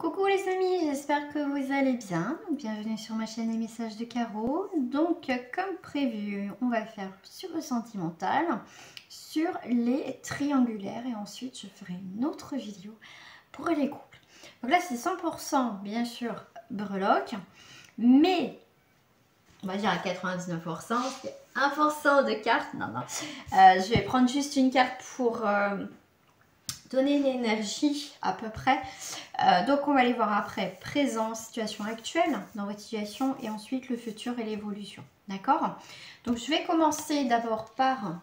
Coucou les amis, j'espère que vous allez bien. Bienvenue sur ma chaîne Les Messages de Caro. Donc comme prévu, on va faire sur le sentimental, sur les triangulaires et ensuite je ferai une autre vidéo pour les couples. Donc là c'est 100% bien sûr breloque, mais on va dire à 99%, c'est 1% de cartes. Non. Je vais prendre juste une carte pour donner l'énergie à peu près. Donc on va aller voir après présent, situation actuelle dans votre situation et ensuite le futur et l'évolution. D'accord? Donc je vais commencer d'abord par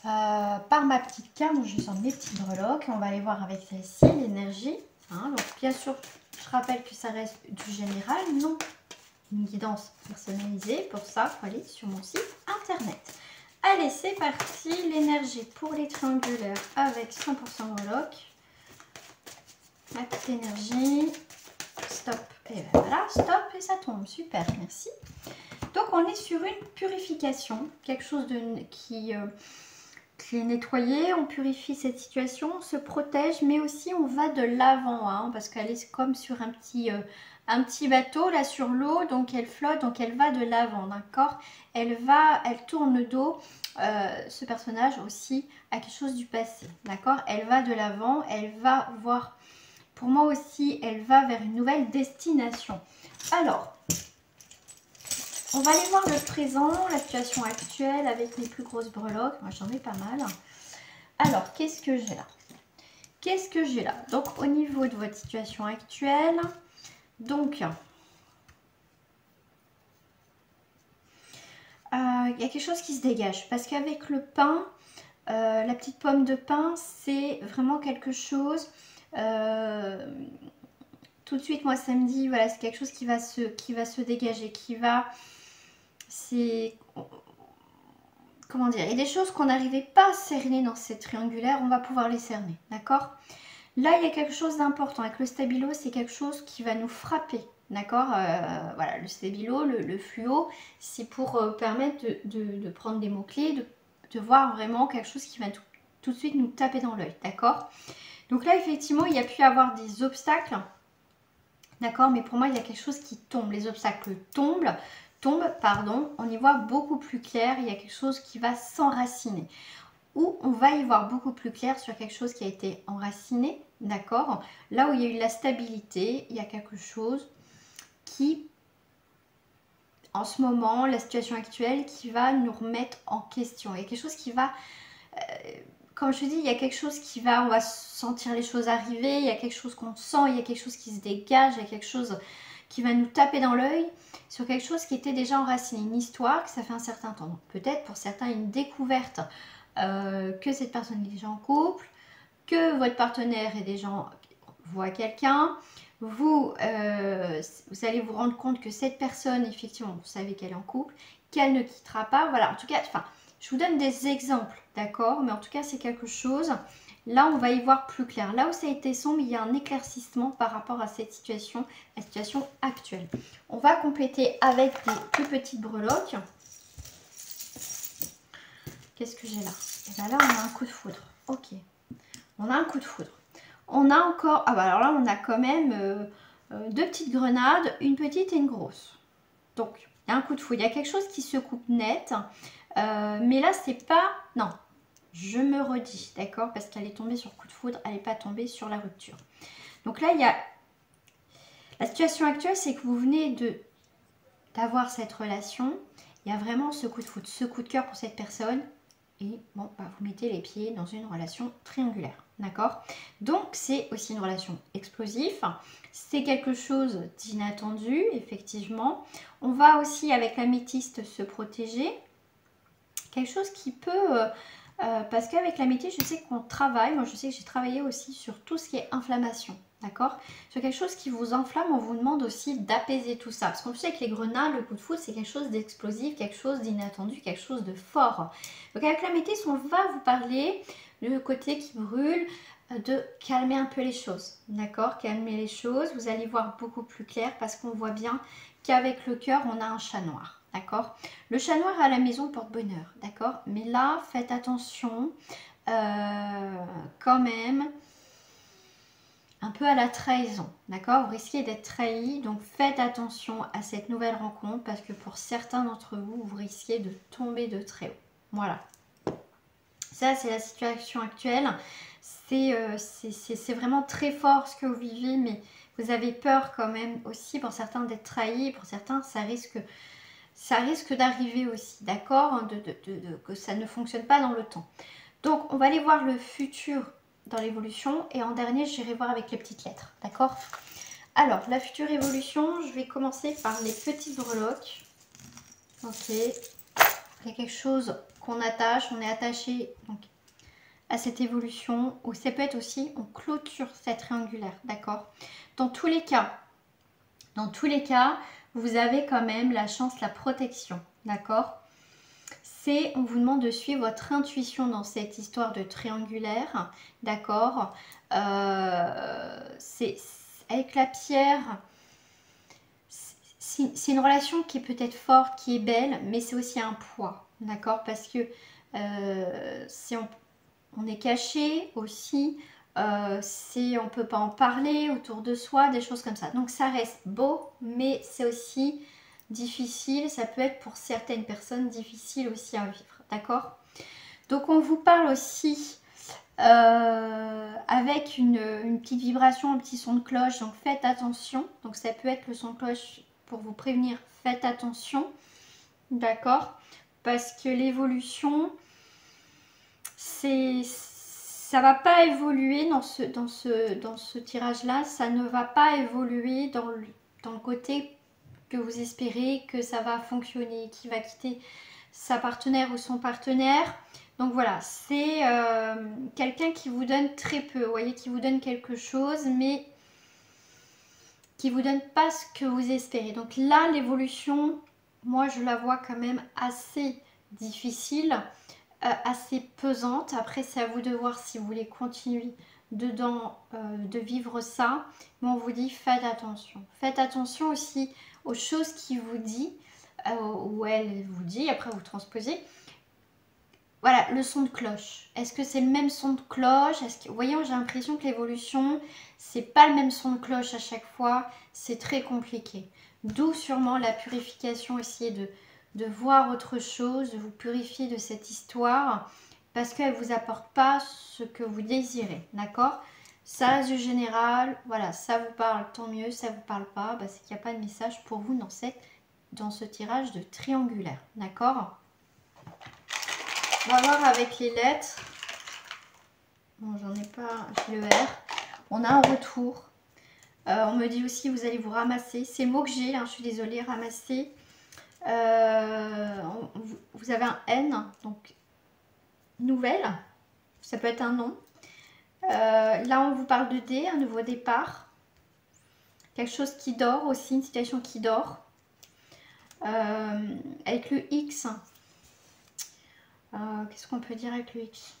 ma petite carte. Donc, je vais sortir mes petites breloques. On va aller voir avec celle-ci l'énergie. Hein, donc bien sûr, je rappelle que ça reste du général, non une guidance personnalisée. Pour ça, il faut aller sur mon site internet. Allez, c'est parti. L'énergie pour les triangulaires avec 100% breloque. Ma petite énergie. Stop. Et ben voilà, stop et ça tombe. Super, merci. Donc, on est sur une purification. Quelque chose qui est nettoyé. On purifie cette situation, on se protège, mais aussi on va de l'avant. Hein, parce qu'elle est comme sur un petit bateau là sur l'eau, donc elle flotte, donc elle va de l'avant, d'accord. Elle tourne le dos, ce personnage aussi, à quelque chose du passé, d'accord. Elle va de l'avant, elle va voir, pour moi aussi, elle va vers une nouvelle destination. Alors, on va aller voir le présent, la situation actuelle avec les plus grosses breloques. Moi, j'en ai pas mal. Alors, qu'est-ce que j'ai là? Qu'est-ce que j'ai là? Donc, au niveau de votre situation actuelle, donc, il y a quelque chose qui se dégage. Parce qu'avec le pain, la petite pomme de pain, c'est vraiment quelque chose... tout de suite, moi, ça me dit, voilà, c'est quelque chose qui va se dégager, comment dire, il y a des choses qu'on n'arrivait pas à cerner dans ces triangulaires, on va pouvoir les cerner, d'accord? Là, il y a quelque chose d'important. Avec le stabilo, c'est quelque chose qui va nous frapper, d'accord? Voilà, le stabilo, le fluo, c'est pour permettre de prendre des mots-clés, de voir vraiment quelque chose qui va tout de suite nous taper dans l'œil, d'accord? Donc là, effectivement, il y a pu y avoir des obstacles, d'accord? Mais pour moi, il y a quelque chose qui tombe. Les obstacles tombent, pardon, on y voit beaucoup plus clair. Il y a quelque chose qui va s'enraciner. Ou on va y voir beaucoup plus clair sur quelque chose qui a été enraciné, d'accord? Là où il y a eu la stabilité, il y a quelque chose qui, en ce moment, la situation actuelle, qui va nous remettre en question. Il y a quelque chose qui va... comme je dis, il y a quelque chose qui va, on va sentir les choses arriver, il y a quelque chose qu'on sent, il y a quelque chose qui se dégage, il y a quelque chose qui va nous taper dans l'œil sur quelque chose qui était déjà enraciné, une histoire que ça fait un certain temps. Peut-être pour certains une découverte que cette personne est déjà en couple, que votre partenaire est déjà voit quelqu'un, vous allez vous rendre compte que cette personne, effectivement, vous savez qu'elle est en couple, qu'elle ne quittera pas, voilà, en tout cas, enfin, je vous donne des exemples, d'accord, mais en tout cas, c'est quelque chose, là, on va y voir plus clair. Là où ça a été sombre, il y a un éclaircissement par rapport à cette situation, la situation actuelle. On va compléter avec des plus petites breloques. Qu'est-ce que j'ai là? Et bien là, on a un coup de foudre. Ok. On a un coup de foudre. On a encore... Ah bah alors là, on a quand même deux petites grenades, une petite et une grosse. Donc, il y a un coup de foudre. Il y a quelque chose qui se coupe net. Mais là, c'est pas... Non, je me redis, d'accord? Parce qu'elle est tombée sur coup de foudre, elle n'est pas tombée sur la rupture. Donc là, il y a... La situation actuelle, c'est que vous venez d'avoir cette relation. Il y a vraiment ce coup de foudre, ce coup de cœur pour cette personne. Et bon, bah, vous mettez les pieds dans une relation triangulaire, d'accord? Donc, c'est aussi une relation explosive. C'est quelque chose d'inattendu, effectivement. On va aussi, avec l'améthyste, se protéger. Quelque chose qui peut... parce qu'avec l'améthyste, je sais qu'on travaille. Moi, je sais que j'ai travaillé aussi sur tout ce qui est inflammation. D'accord? Sur quelque chose qui vous enflamme, on vous demande aussi d'apaiser tout ça. Parce qu'on sait que les grenades, le coup de foudre, c'est quelque chose d'explosif, quelque chose d'inattendu, quelque chose de fort. Donc avec la métis, on va vous parler du côté qui brûle, de calmer un peu les choses. D'accord? Calmer les choses. Vous allez voir beaucoup plus clair parce qu'on voit bien qu'avec le cœur, on a un chat noir. D'accord? Le chat noir à la maison porte bonheur. D'accord? Mais là, faites attention quand même. un peu à la trahison, d'accord? Vous risquez d'être trahi, donc faites attention à cette nouvelle rencontre parce que pour certains d'entre vous, vous risquez de tomber de très haut. Voilà. Ça, c'est la situation actuelle. C'est vraiment très fort ce que vous vivez, mais vous avez peur quand même aussi pour certains d'être trahis. Pour certains, ça risque d'arriver aussi, d'accord? Que ça ne fonctionne pas dans le temps. Donc, on va aller voir le futur dans l'évolution. Et en dernier, j'irai voir avec les petites lettres, d'accord? Alors, la future évolution, je vais commencer par les petites breloques. Ok. Il y a quelque chose qu'on attache. On est attaché donc, à cette évolution. Ou ça peut être aussi, on clôture cette triangulaire, d'accord? Dans tous les cas, vous avez quand même la chance, la protection, d'accord? On vous demande de suivre votre intuition dans cette histoire de triangulaire, d'accord? Avec la pierre, c'est une relation qui est peut-être forte, qui est belle, mais c'est aussi un poids, d'accord? Parce que si on est caché aussi, on ne peut pas en parler autour de soi, des choses comme ça. Donc ça reste beau, mais c'est aussi difficile. Ça peut être pour certaines personnes difficile aussi à vivre, d'accord? Donc on vous parle aussi avec une petite vibration, un petit son de cloche. Donc faites attention. Donc ça peut être le son de cloche pour vous prévenir. Faites attention, d'accord? Parce que l'évolution, ça va pas évoluer dans ce tirage-là. Ça ne va pas évoluer dans le côté que vous espérez que ça va fonctionner, qui va quitter sa partenaire ou son partenaire. Donc voilà, c'est quelqu'un qui vous donne très peu, vous voyez, qui vous donne quelque chose, mais qui vous donne pas ce que vous espérez. Donc là, l'évolution, moi je la vois quand même assez difficile, assez pesante. Après, c'est à vous de voir si vous voulez continuer dedans, de vivre ça. Mais on vous dit, faites attention. Faites attention aussi aux choses qu'il vous dit, ou elle vous dit, après vous transposez. Voilà, le son de cloche. Est-ce que c'est le même son de cloche? Vous voyez, j'ai l'impression que l'évolution, c'est pas le même son de cloche à chaque fois. C'est très compliqué. D'où sûrement la purification, essayer de voir autre chose, de vous purifier de cette histoire, parce qu'elle ne vous apporte pas ce que vous désirez, d'accord? Ça reste du général, voilà, ça vous parle, tant mieux, ça vous parle pas, bah, c'est qu'il n'y a pas de message pour vous dans ce tirage de triangulaire, d'accord? On va voir avec les lettres. Bon, j'en ai pas, j'ai le R. On a un retour. On me dit aussi, vous allez vous ramasser. C'est le mot que j'ai, hein, je suis désolée, ramasser. Vous avez un N, donc nouvelle. Ça peut être un nom. Là, on vous parle de D, un nouveau départ. Quelque chose qui dort aussi, une situation qui dort. Avec le X. Qu'est-ce qu'on peut dire avec le X?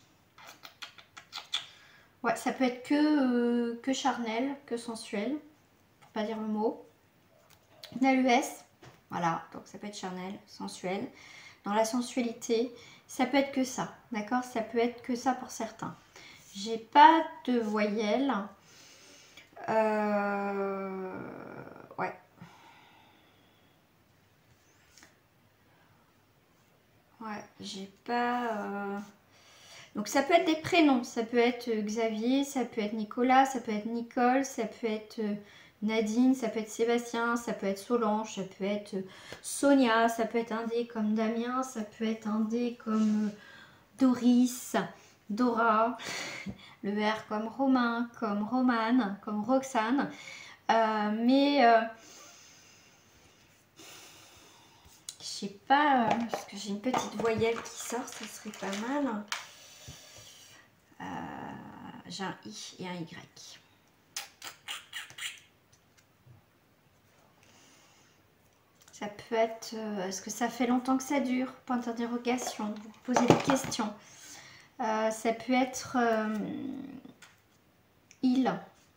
Ouais, ça peut être que charnel, que sensuel, pour pas dire le mot. On a le S, voilà, donc ça peut être charnel, sensuel. Dans la sensualité, ça peut être que ça, d'accord? Ça peut être que ça pour certains. J'ai pas de voyelle. Ouais. Ouais, j'ai pas... Donc ça peut être des prénoms, ça peut être Xavier, ça peut être Nicolas, ça peut être Nicole, ça peut être Nadine, ça peut être Sébastien, ça peut être Solange, ça peut être Sonia, ça peut être un D comme Damien, ça peut être un D comme Doris, Dora, le R comme Romain, comme Romane, comme Roxane. Je sais pas, parce que j'ai une petite voyelle qui sort, ça serait pas mal. J'ai un I et un Y. Ça peut être... Est-ce que ça fait longtemps que ça dure? Point d'interrogation. Vous posez des questions. Ça peut être... il.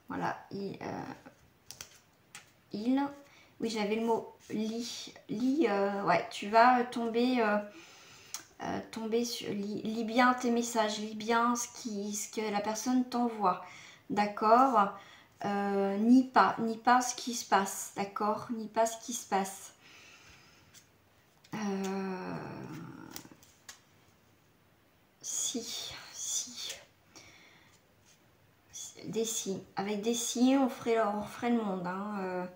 Voilà. Il. Oui, j'avais le mot lit. Lit, ouais, tu vas tomber... tomber sur... Lis bien tes messages. Lis bien ce que la personne t'envoie. D'accord? nie pas ce qui se passe, d'accord? Nie pas ce qui se passe. Si. Des si. Avec des si, on ferait le monde. Hein.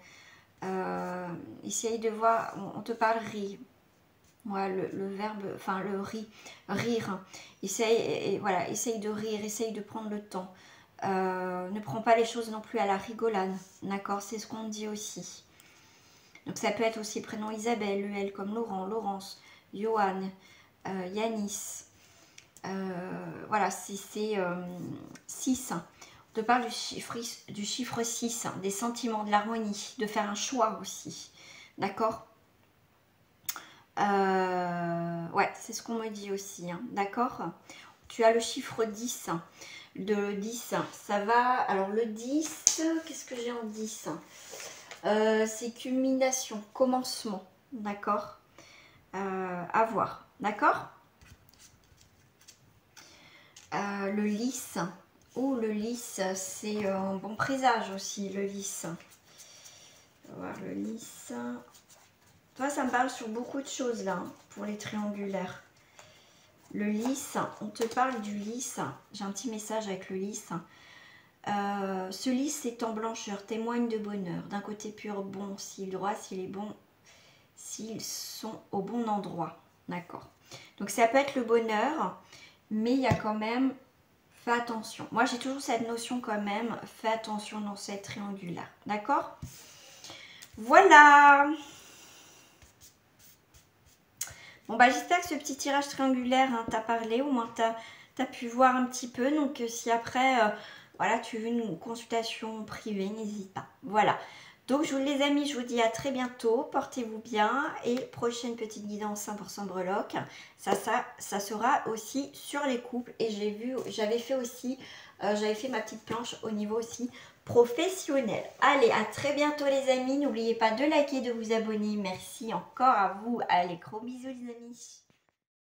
Essaye de voir, on te parle rire. Moi, le verbe, enfin le rire. Essaye de rire, essaye de prendre le temps. Ne prends pas les choses non plus à la rigolade, d'accord? C'est ce qu'on dit aussi. Donc ça peut être aussi le prénom Isabelle, elle comme Laurent, Laurence, Johan, Yanis. Voilà, c'est 6. On te parle du chiffre 6, des sentiments, de l'harmonie, de faire un choix aussi, d'accord? Ouais, c'est ce qu'on me dit aussi, hein, d'accord? Tu as le chiffre 10. De 10, ça va. Alors le 10, qu'est-ce que j'ai en 10? C'est culmination, commencement, d'accord? À voir, d'accord? Le lys. Oh, le lys, c'est un bon présage aussi, le lys. On va voir le lys. Toi, ça me parle sur beaucoup de choses là, hein, pour les triangulaires. Le lys, on te parle du lys. J'ai un petit message avec le lys. Ce lys est en blancheur, témoigne de bonheur. D'un côté pur, bon, s'il droit, s'il est bon, s'ils sont au bon endroit. D'accord. Donc ça peut être le bonheur, mais il y a quand même... Fais attention. Moi, j'ai toujours cette notion quand même. Fais attention dans cette triangulaire. D'accord? Voilà. Bon, bah, j'espère que ce petit tirage triangulaire hein, t'a parlé. Au moins, t'as pu voir un petit peu. Donc, si après, voilà, tu veux une consultation privée, n'hésite pas. Voilà. Donc, les amis, je vous dis à très bientôt. Portez-vous bien. Et prochaine petite guidance 100% breloque. Ça sera aussi sur les couples. Et j'avais fait aussi, j'avais fait ma petite planche au niveau aussi professionnel. Allez, à très bientôt les amis. N'oubliez pas de liker, de vous abonner. Merci encore à vous. Allez, gros bisous les amis.